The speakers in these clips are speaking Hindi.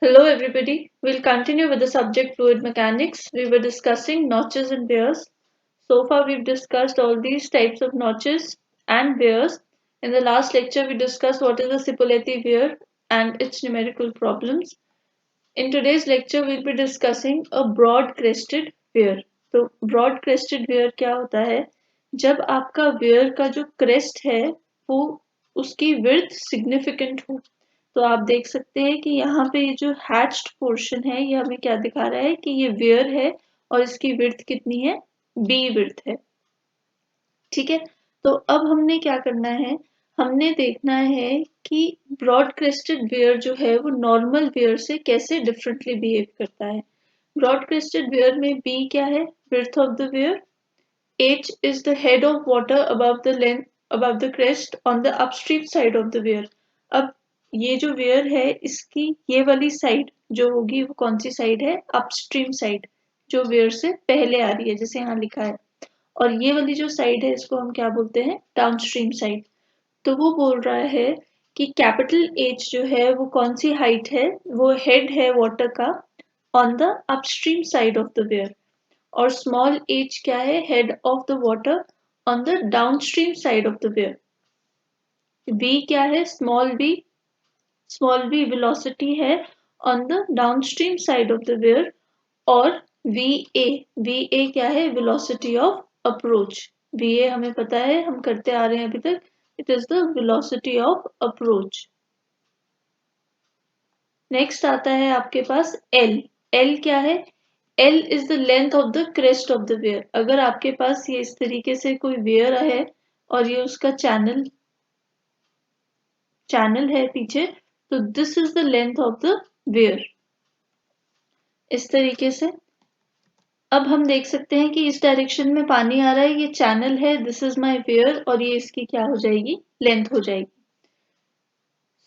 Hello everybody, we'll continue with the subject fluid mechanics. We were discussing notches and wears. So far we've discussed all these types of notches and wears. In the last lecture we discussed what is a Cipolletti wear and its numerical problems. In today's lecture we'll be discussing a broad crested wear. तो broad crested wear क्या होता है? जब आपका wear का जो crest है वो उसकी width significant हो, तो आप देख सकते हैं कि यहाँ पे ये जो हैच्ड पोर्शन है ये हमें क्या दिखा रहा है कि ये वेयर है और इसकी विड्थ कितनी है, बी विड्थ है। ठीक है, तो अब हमने क्या करना है, हमने देखना है कि ब्रॉड क्रेस्टेड वेयर जो है वो नॉर्मल वेयर से कैसे डिफरेंटली बिहेव करता है। ब्रॉड क्रेस्टेड वेयर में बी क्या है, width of the weir, H is the head of water above the crest on the upstream side of the weir। अब ये जो weir है इसकी ये वाली साइड जो होगी वो कौन सी साइड है, अपस्ट्रीम साइड, जो weir से पहले आ रही है जैसे यहाँ लिखा है। और ये वाली जो साइड है इसको हम क्या बोलते हैं, डाउनस्ट्रीम साइड। तो वो बोल रहा है कि कैपिटल H जो है वो कौन सी हाइट है, वो हेड है वाटर का on the upstream side of the weir। और स्मॉल h क्या है, head of the water on the downstream side of the weir. v क्या है, स्मॉल v वेलोसिटी है on the downstream side of the weir. और va क्या है, वेलोसिटी ऑफ अप्रोच। va हमें पता है, हम करते आ रहे हैं अभी तक, it is the velocity of approach. Next आता है आपके पास l क्या है, L is the length of the crest of the weir. अगर आपके पास ये इस तरीके से कोई वेयर है और ये उसका चैनल है पीछे, तो this is the length of the weir, इस तरीके से। अब हम देख सकते हैं कि इस डायरेक्शन में पानी आ रहा है, ये चैनल है, दिस इज माय वेयर, और ये इसकी क्या हो जाएगी, लेंथ हो जाएगी।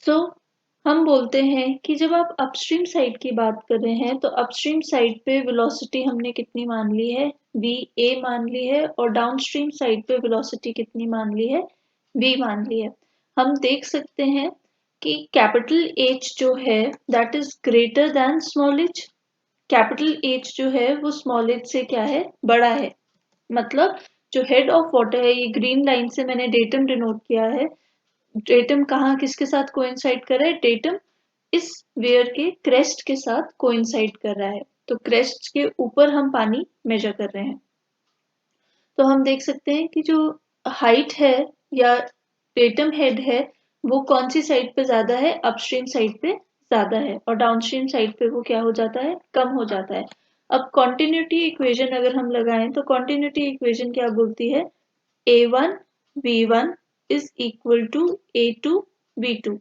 सो हम बोलते हैं कि जब आप अपस्ट्रीम साइड की बात कर रहे हैं तो अपस्ट्रीम साइड पे वेलोसिटी हमने कितनी मान ली है, va मान ली है, और डाउनस्ट्रीम साइड पे वेलोसिटी कितनी मान ली है, v मान ली है। हम देख सकते हैं कि कैपिटल H जो है that is greater than small h। Capital H जो है वो स्मॉल h से क्या है, बड़ा है। मतलब जो हेड ऑफ वाटर है, ये ग्रीन लाइन से मैंने डेटम डिनोट किया है। डेटम कहाँ किसके साथ कोइंसाइड कर रहा है, डेटम इस वेयर के क्रेस्ट के साथ कोइंसाइड कर रहा है। तो क्रेस्ट के ऊपर हम पानी मेजर कर रहे हैं। तो हम देख सकते हैं कि जो हाइट है या डेटम हेड है वो कौन सी साइड पे ज्यादा है, अपस्ट्रीम साइड पे ज्यादा है, और डाउनस्ट्रीम साइड पे वो क्या हो जाता है, कम हो जाता है। अब कॉन्टिन्यूटी इक्वेशन अगर हम लगाएं तो कॉन्टिन्यूटी इक्वेशन क्या बोलती है, a1 v1 is equal to a2 v2।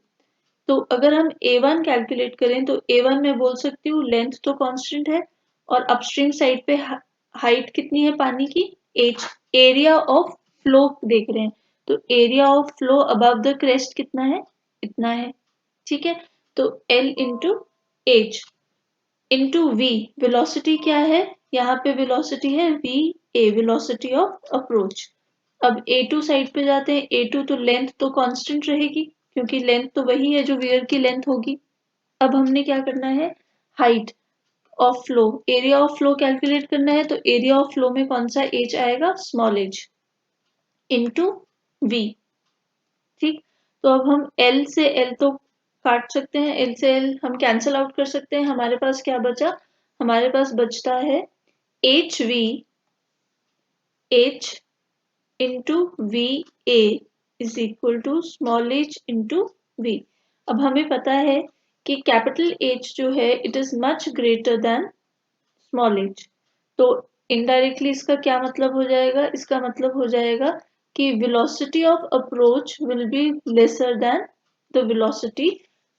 तो अगर हम a1 कैलकुलेट करें तो a1 में बोल सकती हूँ लेंथ तो कांस्टेंट है, और अपस्ट्रीम साइड पे हाइट कितनी है पानी की, h। एरिया ऑफ फ्लो देख रहे हैं, तो area of flow above the crest कितना है, इतना है। ठीक है, तो l into H into v, velocity क्या है, यहाँ पे वेलोसिटी है v a, velocity of approach. अब A2 साइड पे जाते हैं, A2 तो लेंथ तो कांस्टेंट रहेगी क्योंकि लेंथ तो वही है जो वेयर की लेंथ होगी। अब हमने क्या करना है, height of flow, area of flow calculate करना है, तो एरिया ऑफ फ्लो में कौन सा h आएगा, स्मॉल h इंटू v। ठीक, तो अब हम L से L तो काट सकते हैं, L से L हम कैंसल आउट कर सकते हैं, हमारे पास क्या बचा, हमारे पास बचता है h into V A is equal to small h into V. अब हमें पता है कि कैपिटल H जो है it is much greater than small h। तो इनडायरेक्टली इसका क्या मतलब हो जाएगा, इसका मतलब हो जाएगा कि velocity of approach will be lesser than the velocity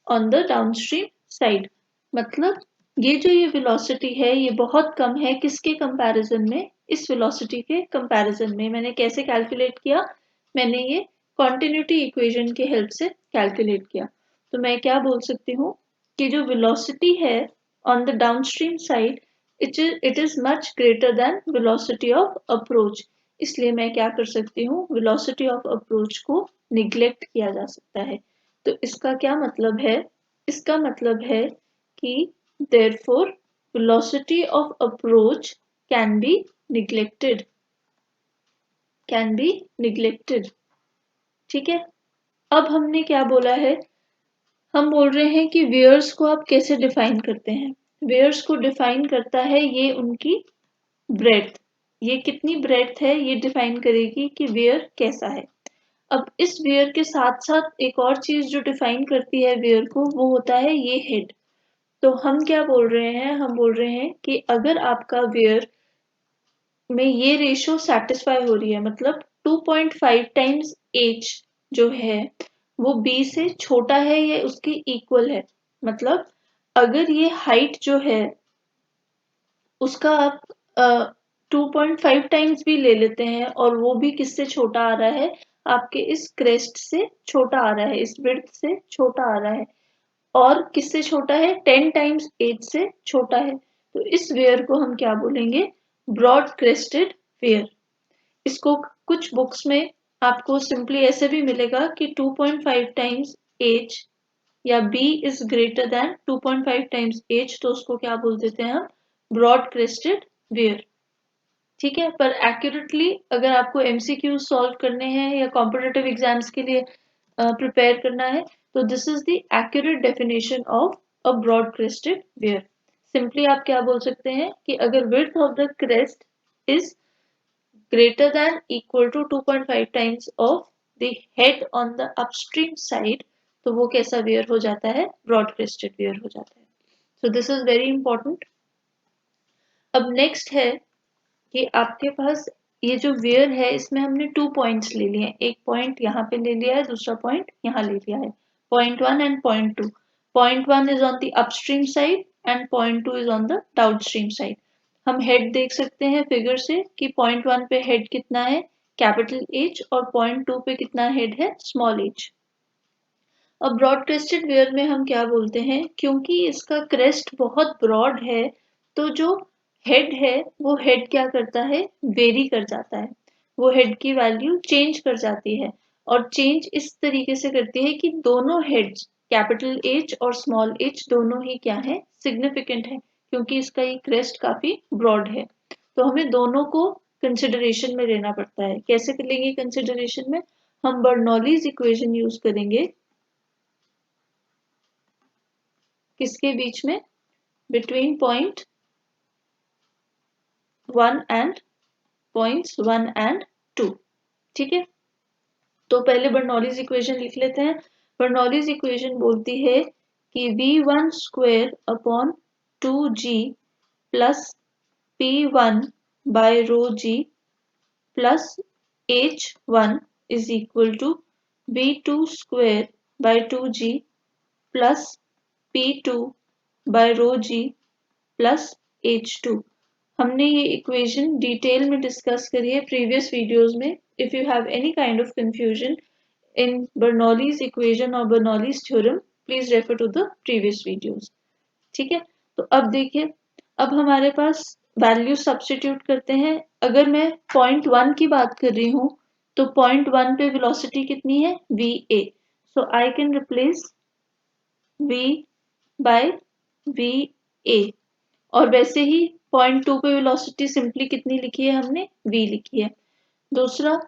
on the downstream side. मतलब ये वेलोसिटी है ये बहुत कम है, किसके कंपैरिजन में, इस वेलोसिटी के कंपैरिजन में। मैंने कैसे कैलकुलेट किया, मैंने ये कॉन्टिन्यूटी इक्वेशन के हेल्प से कैलकुलेट किया। तो मैं क्या बोल सकती हूँ कि जो वेलोसिटी है on the downstream side it is much greater then velocity of approach. इसलिए मैं क्या कर सकती हूँ, वेलोसिटी ऑफ अप्रोच को निग्लेक्ट किया जा सकता है। तो इसका क्या मतलब है, इसका मतलब है कि therefore velocity of approach can be neglected, ठीक है। अब हमने क्या बोला है, हम बोल रहे हैं कि वेयर्स को आप कैसे डिफाइन करते हैं। वेयर्स को डिफाइन करता है ये उनकी ब्रेड्थ, ये कितनी ब्रेड्थ है ये डिफाइन करेगी कि वेयर कैसा है। अब इस वेयर के साथ साथ एक और चीज जो डिफाइन करती है वेयर को, वो होता है ये हेड। तो हम क्या बोल रहे हैं, हम बोल रहे हैं कि अगर आपका वेयर में ये रेशो सेटिस्फाई हो रही है, मतलब 2.5 टाइम्स एच जो है वो बी से छोटा है या उसके इक्वल है, मतलब अगर ये हाइट जो है उसका आप 2.5 टाइम्स भी ले लेते हैं और वो भी किससे छोटा आ रहा है, आपके इस क्रेस्ट से छोटा आ रहा है, इस ब्रेड्थ से छोटा आ रहा है, और किससे छोटा है, 10 टाइम्स एज से छोटा है, तो इस वेयर को हम क्या बोलेंगे, ब्रॉड क्रेस्टेड वेयर। इसको कुछ बुक्स में आपको सिंपली ऐसे भी मिलेगा कि 2.5 टाइम्स एज या b is greater than 2.5 times as, तो उसको क्या बोल देते हैं हम, ब्रॉड क्रेस्टेड वेयर, ठीक है। पर एक्यूरेटली अगर आपको एमसीक्यू सॉल्व करने हैं या कॉम्पिटिटिव एग्जाम्स के लिए प्रिपेयर करना है, तो this is the accurate definition of a broad crested weir. Simply आप क्या बोल सकते हैं कि अगर width of the crest is greater than equal to 2.5 times of the head on the upstream side, तो वो कैसा वेयर हो जाता है, ब्रॉड क्रेस्टेड वेयर हो जाता है। सो दिस इज वेरी इंपॉर्टेंट। अब नेक्स्ट है कि आपके पास ये जो वेयर है इसमें हमने 2 पॉइंट्स ले लिए हैं, एक पॉइंट यहाँ पे ले लिया है, दूसरा पॉइंट यहाँ ले लिया है, point 1 and point 2। Point 1 is on the upstream side and point 2 is on the downstream side. हम हेड देख सकते हैं फिगर से कि पॉइंट 1 पे हेड कितना है, कैपिटल एच, और पॉइंट 2 पे कितना हेड है, स्मॉल एच। अब ब्रॉड क्रेस्टेड वेयर में हम क्या बोलते हैं, क्योंकि इसका क्रेस्ट बहुत ब्रॉड है, तो जो हेड है वो हेड क्या करता है, वेरी कर जाता है, वो हेड की वैल्यू चेंज कर जाती है, और चेंज इस तरीके से करती है कि दोनों हेड्स कैपिटल एच और स्मॉल एच दोनों ही क्या है, सिग्निफिकेंट है, क्योंकि इसका ये क्रेस्ट काफी ब्रॉड है। तो हमें दोनों को कंसिडरेशन में लेना पड़ता है। कैसे लेंगे कंसिडरेशन में, हम बर्नौलीज इक्वेशन यूज करेंगे, किसके बीच में, between point 1 and points 1 and 2, ठीक है। तो पहले बर्नौलीज इक्वेशन लिख लेते हैं। बर्नौलीज इक्वेशन बोलती है कि v1 square upon 2g plus p1 by rho g plus h1 is equal to v2 square by 2g plus p2 by rho g plus h2। हमने ये इक्वेशन डिटेल में डिस्कस करी है प्रीवियस वीडियोस में। If you have any kind of confusion in Bernoulli's equation और Bernoulli's theorem, please refer to the previous videos, ठीक है। तो अब देखिए, अब हमारे पास वैल्यू सब्स्टिट्यूट करते हैं। अगर मैं पॉइंट 1 की बात कर रही हूँ, तो पॉइंट 1 पे वेलोसिटी कितनी है, va, so I can replace v by va, और वैसे ही पॉइंट 2 पे वेलोसिटी सिंपली कितनी लिखी है हमने, v लिखी है। दूसरा,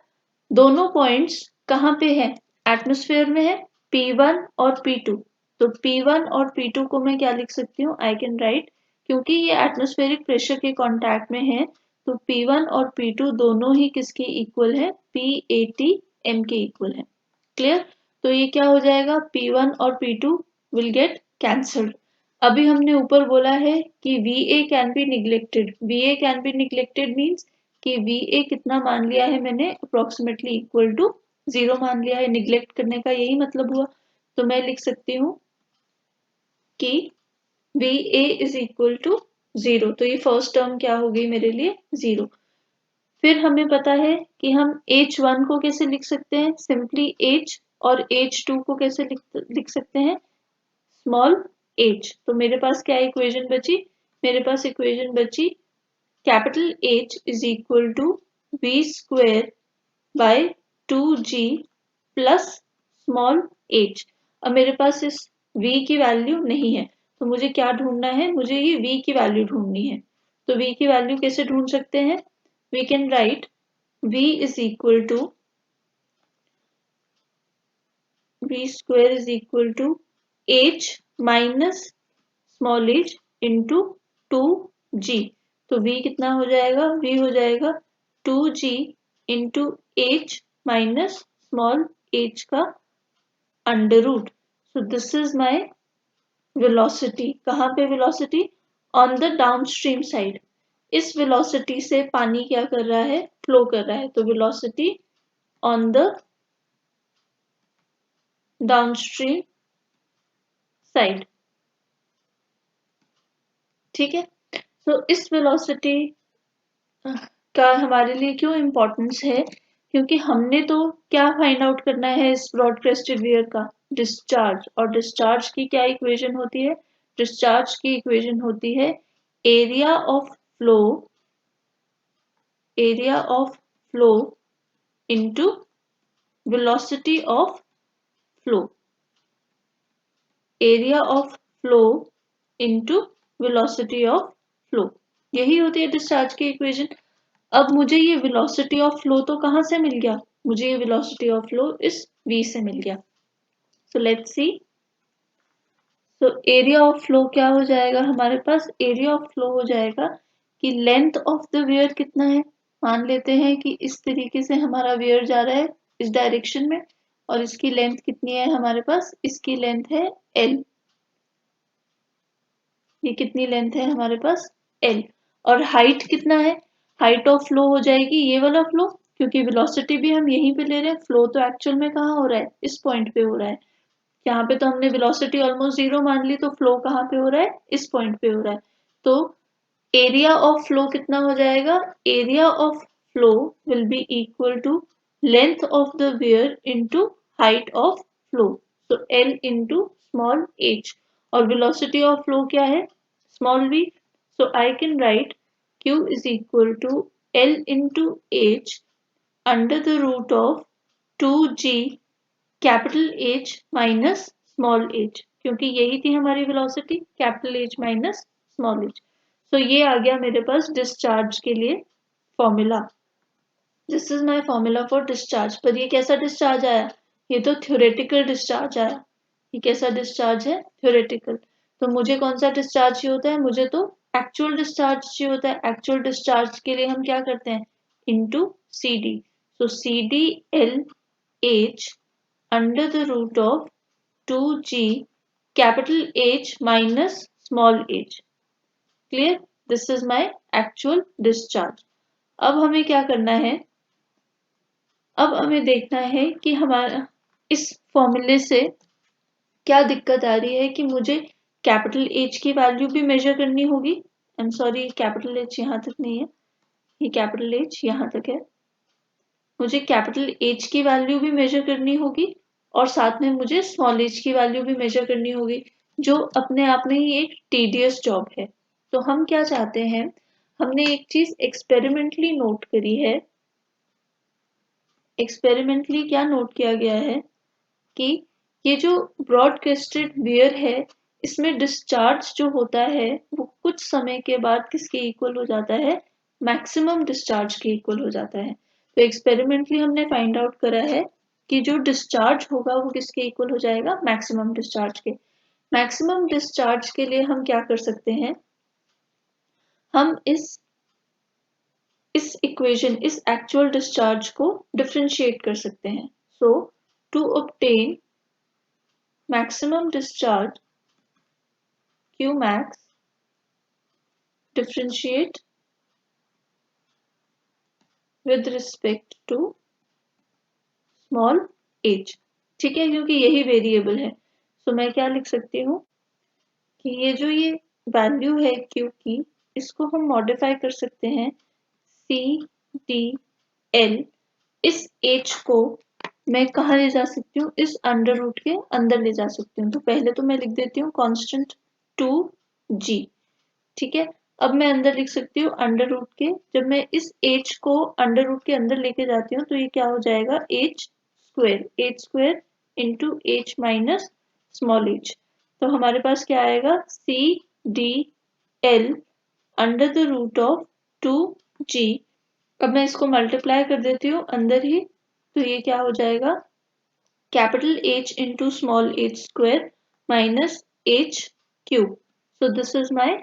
दोनों पॉइंट्स कहाँ पे है, एटमॉस्फेयर में है, p1 और p2। तो p1 और p2 को मैं क्या लिख सकती हूँ, आई कैन राइट, क्योंकि ये एटमॉस्फेरिक प्रेशर के कांटेक्ट में है, तो p1 और p2 दोनों ही किसके इक्वल है, p/m के इक्वल है। क्लियर। तो ये क्या हो जाएगा, p1 और p2 विल गेट कैंसल्ड। अभी हमने ऊपर बोला है कि va can be neglected, va can be neglected means कि va कितना मान लिया है मैंने, अप्रोक्सीमेटली इक्वल टू 0 मान लिया है, निग्लेक्ट करने का यही मतलब हुआ। तो मैं लिख सकती हूँ कि va इज इक्वल टू 0, तो ये फर्स्ट टर्म क्या हो गई मेरे लिए, 0। फिर हमें पता है कि हम h1 को कैसे लिख सकते हैं, सिंपली h, और h2 को कैसे लिख सकते हैं, स्मॉल h। तो मेरे पास क्या इक्वेशन बची, मेरे पास इक्वेशन बची capital H is equal to v square by 2g plus small h। अब मेरे पास इस v की वैल्यू नहीं है, तो मुझे क्या ढूंढना है, मुझे ये v की वैल्यू ढूंढनी है। तो v की वैल्यू कैसे ढूंढ सकते हैं, we can write v is equal to v square is equal to h minus small h into 2g। तो v कितना हो जाएगा, v हो जाएगा 2g into h minus small h का under root. So this is my velocity. कहाँ पे velocity, on the downstream side. इस वेलोसिटी से पानी क्या कर रहा है, फ्लो कर रहा है। तो velocity on the downstream side, ठीक है। तो इस वेलोसिटी का हमारे लिए क्यों इम्पोर्टेंस है, क्योंकि हमने तो क्या फाइंड आउट करना है इस ब्रॉड क्रेस्टेड वेयर का, डिस्चार्ज। और डिस्चार्ज की क्या इक्वेशन होती है, डिस्चार्ज की इक्वेशन होती है area of flow, area of flow into velocity of flow, area of flow into velocity of flow, यही होती है डिस्चार्ज की इक्वेशन। अब मुझे ये वेलोसिटी ऑफ फ्लो तो कहाँ से मिल गया, मुझे ये वेलोसिटी ऑफ फ्लो इस v से मिल गया। सो लेट्स सी, तो एरिया ऑफ फ्लो क्या हो जाएगा हमारे पास, एरिया ऑफ फ्लो हो जाएगा कि लेंथ ऑफ द वेयर कितना है। मान लेते हैं कि इस तरीके से हमारा वेयर जा रहा है इस डायरेक्शन में, और इसकी लेंथ कितनी है हमारे पास, इसकी लेंथ है l। ये कितनी लेंथ है हमारे पास, l। और हाइट कितना है, हाइट ऑफ फ्लो हो जाएगी ये वाला फ्लो, क्योंकि वेलोसिटी भी हम यहीं पे ले रहे हैं, फ्लो तो एक्चुअल में कहाँ हो रहा है, इस पॉइंट पे हो रहा है। यहाँ पे तो हमने वेलोसिटी ऑलमोस्ट 0 मान ली, तो फ्लो कहाँ पे हो रहा है, इस पॉइंट पे हो रहा है। तो एरिया ऑफ फ्लो कितना हो जाएगा, area of flow will be equal to length of the weir into height of flow, तो l इंटू स्मॉल h। और वेलोसिटी ऑफ फ्लो क्या है, small v। So I can write q is equal to l into h under the root of 2g capital H minus small h, क्योंकि यही थी हमारी velocity, capital H minus small h। तो ये आ गया मेरे पास डिस्चार्ज के लिए formula. This is my formula for discharge. पर ये कैसा डिस्चार्ज आया, ये तो थ्योरेटिकल डिस्चार्ज आया। ये कैसा डिस्चार्ज है, थ्योरेटिकल। तो मुझे कौन सा डिस्चार्ज चाहिए होता है, मुझे तो एक्चुअल डिस्चार्ज चाहिए होता है। एक्चुअल डिस्चार्ज के लिए हम क्या करते हैं, into C D. So C D L H under the root of 2g capital H minus small h. Clear? This is my actual discharge. अब हमें क्या करना है, अब हमें देखना है कि हमारा इस फॉर्मूले से क्या दिक्कत आ रही है कि मुझे कैपिटल H की वैल्यू भी मेजर करनी होगी। I am sorry, capital H यहाँ तक नहीं है, ये कैपिटल H यहाँ तक है। मुझे कैपिटल H की वैल्यू भी मेजर करनी होगी, और साथ में मुझे स्मॉल h की वैल्यू भी मेजर करनी होगी, जो अपने आप में ही एक टीडियस जॉब है। तो हम क्या चाहते हैं, हमने एक चीज एक्सपेरिमेंटली नोट करी है। एक्सपेरिमेंटली क्या नोट किया गया है कि ये जो ब्रॉड क्रेस्टेड वेयर है, इसमें डिस्चार्ज जो होता है वो कुछ समय के बाद किसके इक्वल हो जाता है, मैक्सिमम डिस्चार्ज के इक्वल हो जाता है। तो एक्सपेरिमेंटली हमने फाइंड आउट करा है कि जो डिस्चार्ज होगा वो किसके इक्वल हो जाएगा, मैक्सिमम डिस्चार्ज के। मैक्सिमम डिस्चार्ज के लिए हम क्या कर सकते हैं, हम इस इक्वेशन, इस एक्चुअल डिस्चार्ज को डिफरेंशिएट कर सकते हैं। So to obtain maximum discharge Q max, differentiate with respect to small h, ठीक है, क्योंकि यही वेरिएबल है। सो मैं क्या लिख सकती हूँ कि ये जो ये वैल्यू है Q की, इसको हम मॉडिफाई कर सकते हैं C D L। इस h को मैं कहाँ ले जा सकती हूँ, इस अंडर रूट के अंदर ले जा सकती हूँ। तो पहले तो मैं लिख देती हूँ कांस्टेंट 2g, ठीक है। अब मैं अंदर लिख सकती हूँ अंडर रूट के, जब मैं इस h को अंडर रूट के अंदर लेके जाती हूँ तो ये क्या हो जाएगा, h square into h minus small h। तो हमारे पास क्या आएगा, C D L under the root of 2g। अब मैं इसको मल्टीप्लाई कर देती हूँ अंदर ही, तो ये क्या हो जाएगा, capital H into small h square minus h cube. So this is my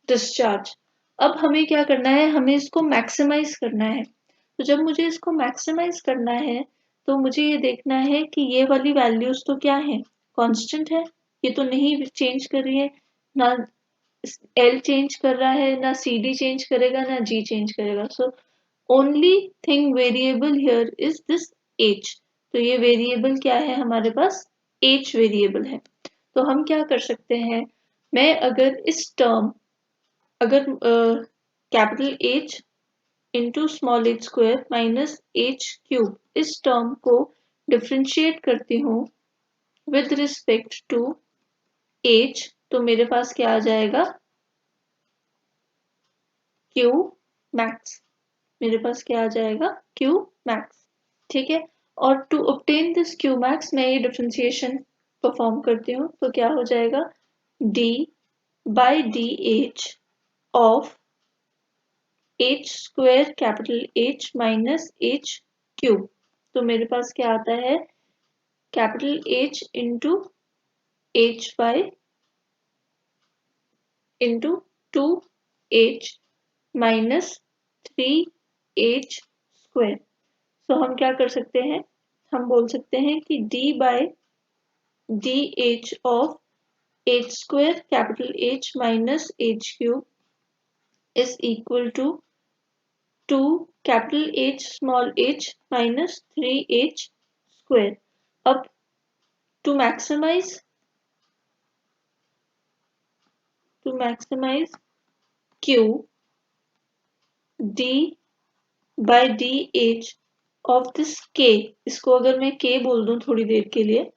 discharge. अब हमें क्या करना है, हमें इसको मैक्सिमाइज करना है। तो जब मुझे इसको मैक्सिमाइज करना है तो मुझे ये देखना है कि ये वाली वैल्यूज तो क्या है, कांस्टेंट है, ये तो नहीं चेंज कर रही है, ना L चेंज कर रहा है, ना CD चेंज करेगा, ना G चेंज करेगा। So only thing variable here is this H। तो ये वेरिएबल क्या है हमारे पास, H वेरिएबल है। तो हम क्या कर सकते हैं, मैं अगर इस टर्म, अगर capital H into small h square minus h cube इस टर्म को डिफ्रेंशिएट करती हूँ विद रिस्पेक्ट टू h, तो मेरे पास क्या आ जाएगा, Q मैक्स। मेरे पास क्या आ जाएगा, Q मैक्स। ठीक है, और to obtain this Q max मैं ये डिफ्रेंशिएशन परफॉर्म करती हूँ, तो क्या हो जाएगा, d by D H of h square capital H minus h cube. तो मेरे पास क्या आता है, capital H into h by into 2h minus 3h square. तो हम क्या कर सकते हैं, हम बोल सकते हैं कि d by D H of h square capital H minus h cube is equal to 2 capital H small h minus 3h square. अब to maximize Q, d by dh of this k, इसको अगर मैं k बोल दूं थोड़ी देर के लिए,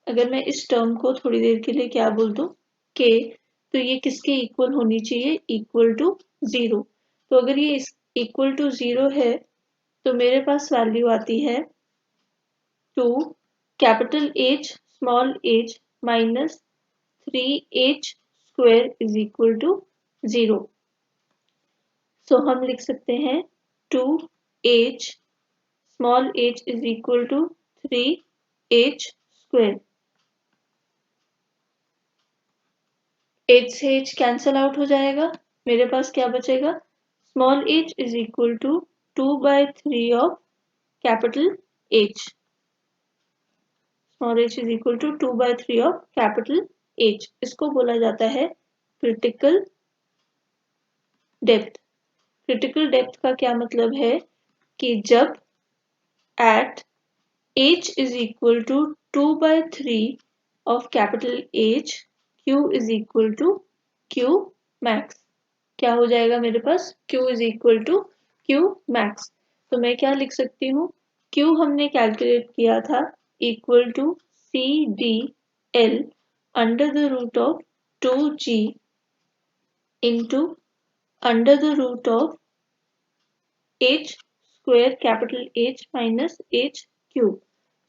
अगर मैं इस टर्म को थोड़ी देर के लिए क्या बोल दूं, k, तो ये किसके इक्वल होनी चाहिए, इक्वल टू 0। तो अगर ये इक्वल टू 0 है तो मेरे पास वैल्यू आती है 2 capital H small h minus 3h square is equal to 0। So हम लिख सकते हैं 2h small h is equal to 3h square। h से h कैंसल आउट हो जाएगा, मेरे पास क्या बचेगा, small h is equal to 2/3 of capital H। small h is equal to 2/3 of capital H। इसको बोला जाता है क्रिटिकल डेप्थ। क्रिटिकल डेप्थ का क्या मतलब है कि जब at h is equal to 2/3 of capital H, Q is equal to Q max। क्या हो जाएगा मेरे पास, Q is equal to Q max। तो मैं क्या लिख सकती हूँ, Q हमने कैलकुलेट किया था equal to C D L under the root of 2g into under the root of h square capital H minus h cube.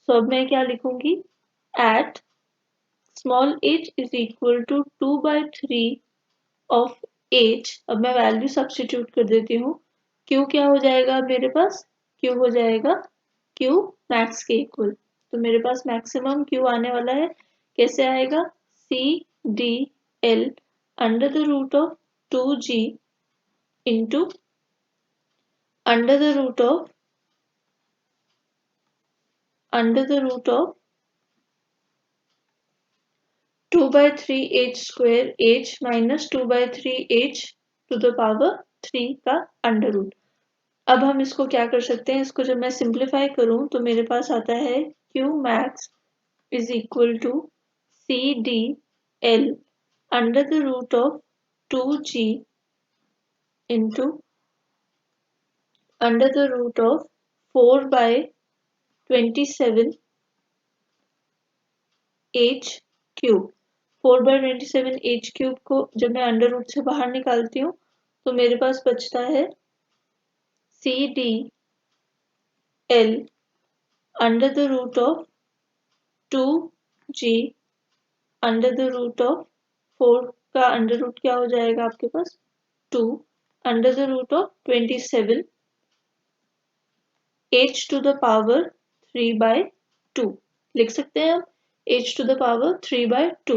So अब मैं क्या लिखूंगी, at small h is equal to 2/3 of h। अब मैं वैल्यू सब्स्टिट्यूट कर देती हूँ, q क्या हो जाएगा मेरे पास, q हो जाएगा q मैक्स के इक्वल। तो मेरे पास मैक्सिमम q आने वाला है, कैसे आएगा, C D L under the root of 2g into under the root of 2/3 h square h minus 2/3 h to the power 3 का अंडर रूट। अब हम इसको क्या कर सकते हैं, इसको जब मैं सिंप्लीफाई करूं तो मेरे पास आता है q max is equal to c d l under the root of 2g into under the root of 4/27 h cube. 4/27 h cube को जब मैं अंडर रूट से बाहर निकालती हूँ तो मेरे पास बचता है C D L under the root of 2 g under the root of 4 का अंडर रूट क्या हो जाएगा आपके पास 2 under the root of 27 h to the power 3 by 2 लिख सकते हैं हम h to the power 3 by 2।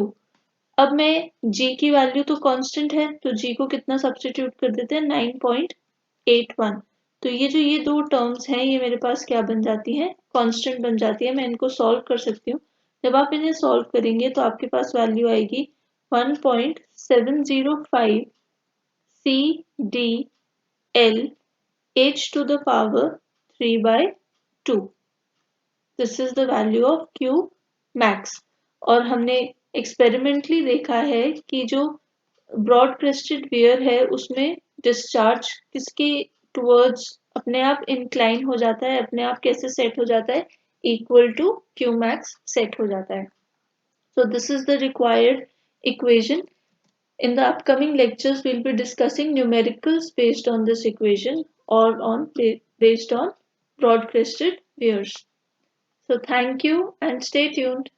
अब मैं g की वैल्यू तो कांस्टेंट है तो g को कितना सब्स्टिट्यूट कर देते हैं 9.81। तो ये जो ये दो टर्म्स हैं ये मेरे पास क्या बन जाती हैं कांस्टेंट बन जाती है। मैं इनको सॉल्व कर सकती हूँ। जब आप इन्हें सॉल्व करेंगे तो आपके पास वैल्यू आएगी 1.705 c d l h to the power 3 by 2। This is the value of Q max. और हमने एक्सपेरिमेंटली देखा है कि जो ब्रॉड क्रेस्टेड वियर है उसमें डिस्चार्ज किसके टुवर्ड्स अपने आप इंक्लाइन हो जाता है, अपने आप कैसे सेट हो जाता है equal to Q max set हो जाता है। So this is the required equation. In the upcoming lectures we'll be discussing numericals based on this equation or based on broad crested weirs. So thank you and stay tuned.